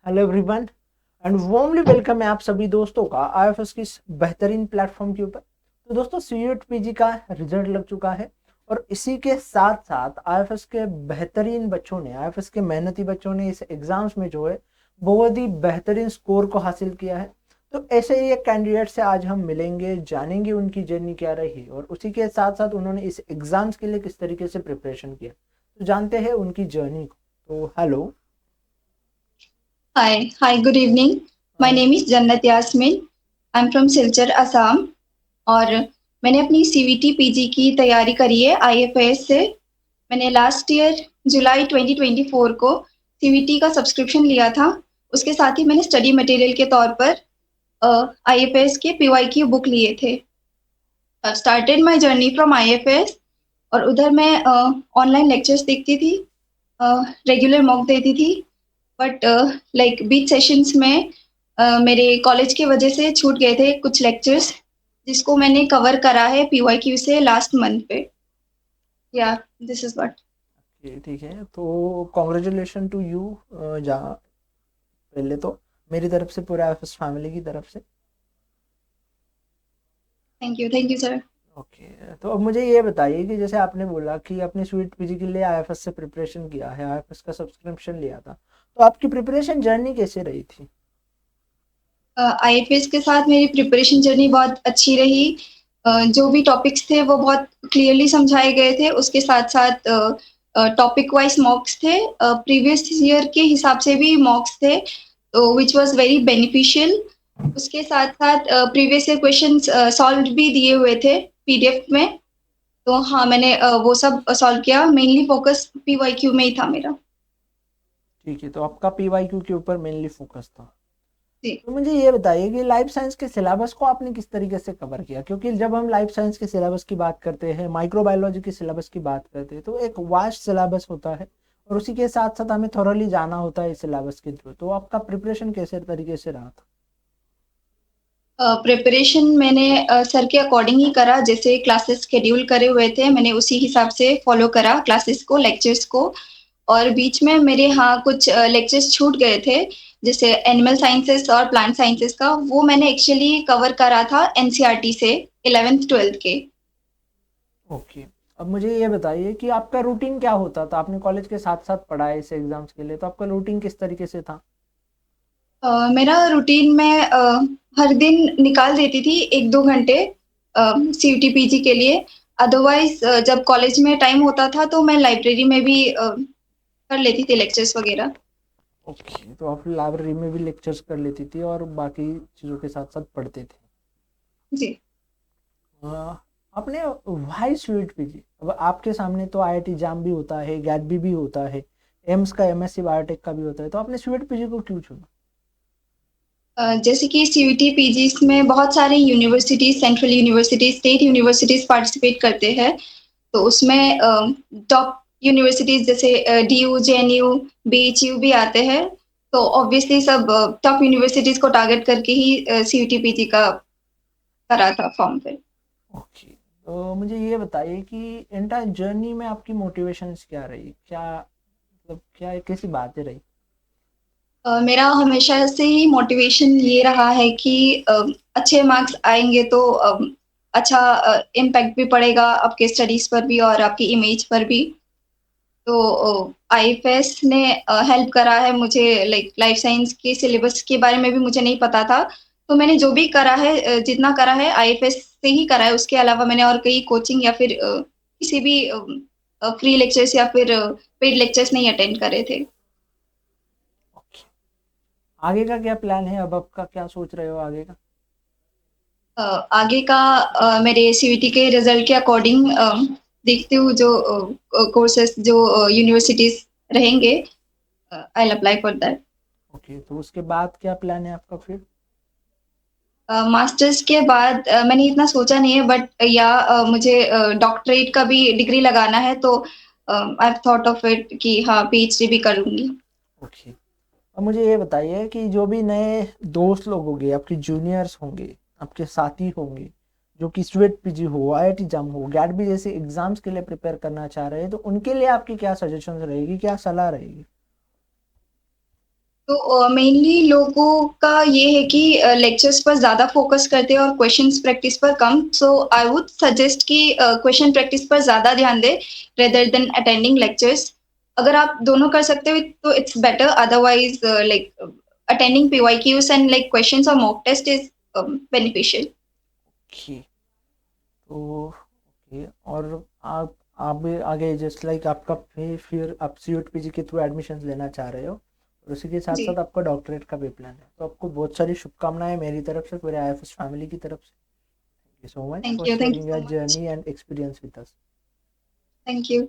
Hello everyone and warmly welcome है आप सभी दोस्तों का आईएफएस की इस बेहतरीन प्लेटफॉर्म के ऊपर। तो दोस्तों सीयूट पीजी का रिजल्ट लग चुका है और इसी के साथ साथ आईएफएस के बेहतरीन बच्चों ने, आईएफएस के मेहनती बच्चों ने इस एग्जाम्स में जो है बहुत ही बेहतरीन स्कोर को हासिल किया है। तो ऐसे ही एक कैंडिडेट से आज हम मिलेंगे, जानेंगे उनकी जर्नी क्या रही और उसी के साथ साथ उन्होंने इस एग्जाम्स के लिए किस तरीके से प्रिपरेशन किया। तो जानते हैं उनकी जर्नी को। तो hello. Hi, good evening. My name is Jannat Yasmin. I'm from Silchar, Assam. और मैंने अपनी सीवीटी पीजी की तैयारी करी है आईएफएस से। मैंने लास्ट ईयर जुलाई 2024 को सीवीटी का सब्सक्रिप्शन लिया था। उसके साथ ही मैंने स्टडी मटेरियल के तौर पर आईएफएस के पीवाईक्यू बुक लिए थे। Started my journey from IFS और उधर मैं ऑनलाइन लेक्चर्स देखती थी, रेगुलर मॉक देती थी। बट लाइक बीच सेशंस में मेरे कॉलेज की वजह से छूट गए थे कुछ लेक्चर्स, जिसको मैंने कवर करा है पीवाईक्यू से लास्ट मंथ पे। या दिस इज व्हाट। ठीक है, तो कॉन्ग्रेचुलेशन टू यू। जहाँ पहले तो मेरी तरफ से, पूरे आईएफएस फैमिली की तरफ से। Thank you sir. ओके, तो अब मुझे ये बताइए कि जैसे आपने बोला कि अपने स्वीट पीजी के लिए आईएफएस से प्रिपरेशन किया है, आईएफएस का सब्सक्रिप्शन लिया था, तो आपकी प्रिपरेशन जर्नी कैसे रही थी? आईएफएस के साथ मेरी प्रिपरेशन जर्नी बहुत अच्छी रही। जो भी टॉपिक्स थे वो बहुत क्लियरली समझाए गए थे। उसके साथ साथ टॉपिक वाइज मॉक्स थे, प्रीवियस ईयर के हिसाब से भी मॉक्स थे, विच वाज वेरी बेनिफिशियल। उसके साथ साथ प्रीवियस ईयर क्वेश्चंस सॉल्व भी दिए हुए थे पीडीएफ में। तो हाँ, मैंने वो सब सॉल्व किया। मेनली फोकस पीवाईक्यू में ही था मेरा। ठीक है, तो आपका पीवाईक्यू के ऊपर मेनली फोकस था। जी। तो मुझे ये बताइए कि लाइफ साइंस के सिलेबस को आपने किस तरीके से कवर किया, क्योंकि जब हम लाइफ साइंस के सिलेबस की बात करते हैं, माइक्रोबायोलॉजी के सिलेबस की बात करते हैं, तो एक वास्ट सिलेबस होता है और उसी के साथ साथ हमें थोरली जाना होता है इस सिलेबस के थ्रू। तो आपका प्रिपरेशन कैसे तरीके से रहा था? प्रिपरेशन मैंने सर के अकॉर्डिंग ही करा। जैसे क्लासेस शेड्यूल करे हुए थे, मैंने उसी हिसाब से फॉलो करा क्लासेस को, लेक्चर्स को। और बीच में मेरे यहाँ कुछ लेक्चर्स छूट गए थे, जैसे एनिमल साइंसेस और प्लांट साइंसेस का। वो मैंने एक्चुअली कवर करा था एनसीईआरटी से 11th 12th के। ओके, अब मुझे ये बताइए कि आपका रूटीन क्या होता था? आपने कॉलेज के साथ साथ पढ़ा है इस एग्जाम्स के लिए, तो आपका रूटीन किस तरीके से था? मेरा रूटीन में हर दिन निकाल देती थी 1-2 घंटे सीयूटी पीजी के लिए। अदरवाइज जब कॉलेज में टाइम होता था तो मैं लाइब्रेरी में भी कर लेती थी लेक्चर्स वगैरह। ओके, तो आप लाइब्रेरी में भी लेक्चर्स कर लेती थी और बाकी चीज़ों के साथ साथ पढ़ते थे। जी। अ, आपने वाई स्वीट पीजी, अब आपके सामने तो आईआईटी जाम भी होता है, गैटबी भी होता है, एम्स का एमएससी बायोटेक का भी होता है, तो आपने स्वीट पीजी को क्यों चुना? जैसे कि सीयूटी पीजीज में बहुत सारे universities, central universities, state universities participate करते हैं। तो उसमें टॉप यूनिवर्सिटीज जैसे डीयू, जेएनयू, बीएचयू भी आते हैं। तो ऑब्वियसली सब टॉप यूनिवर्सिटीज को टारगेट करके ही सीयूटी पीजी का करा था फॉर्म पे। ओके, तो मुझे ये बताइए कि एंटायर जर्नी में आपकी मोटिवेशंस क्या रही, क्या मतलब क्या कैसी बातें रही? मेरा हमेशा से ही मोटिवेशन ये रहा है कि अच्छे मार्क्स आएंगे तो अच्छा इम्पैक्ट भी पड़ेगा आपके स्टडीज पर भी और आपकी इमेज पर भी। तो आईएफएस ने हेल्प करा है मुझे। लाइक लाइफ साइंस के सिलेबस के बारे में भी मुझे नहीं पता था। तो मैंने जो भी करा है, जितना करा है आईएफएस से ही करा है। उसके अलावा मैंने और कहीं कोचिंग या फिर किसी भी फ्री लेक्चर्स या फिर पेड लेक्चर्स नहीं अटेंड करे थे। ओके, आगे का क्या प्लान है? अब आपका क्या सोच रहे हो आगे का? आगे का मेरे सीवीटी के रिजल्ट के अकॉर्डिंग देखती हूँ जो कोर्सेस, जो यूनिवर्सिटीज रहेंगे, I will apply for that. Okay, तो उसके बाद क्या प्लान है आपका फिर? मास्टर्स के बाद मैंने इतना सोचा नहीं है, बट या मुझे डॉक्टरेट का भी डिग्री लगाना है। तो I have thought of it कि हाँ, पीएचडी भी करूंगी। ओके, अब मुझे ये बताइए कि जो भी नए दोस्त लोग होंगे, आपके जूनियर्स होंगे, आपके साथी होंगे, जो कि स्वीट पीजी हो, आईआईटी जाम हो, गैट भी जैसे एग्जाम्स के लिए प्रिपेयर करना चाह रहे हैं, तो उनके लिए आपकी क्या सजेशन रहेगी, क्या सलाह रहेगी? तो मेनली लोगों का ये है कि लेक्चर्स पर ज़्यादा फोकस करते हैं और क्वेश्चंस प्रैक्टिस पर कम। सो आई वुड सजेस्ट कि क्वेश्चन प्रैक्टिस पर ज़्यादा ध्यान दें रेदर देन अटेंडिंग लेक्चर्स। अगर आप दोनों कर सकते हो तो it's better, otherwise like attending PYQs and like questions or mock test is beneficial. Okay, तो ओके, और आप भी आगे जस्ट लाइक आपका फिर आप सीयूट पीजी के थ्रू एडमिशन्स लेना चाह रहे हो और उसी के साथ जी, साथ आपका डॉक्टरेट का भी प्लान है, तो आपको बहुत सारी शुभकामनाएं मेरी तरफ से, पूरे आईएफएस फैमिली की तरफ से। Thank you so much for thank you sharing so your much. Journey and experience with us. Thank you.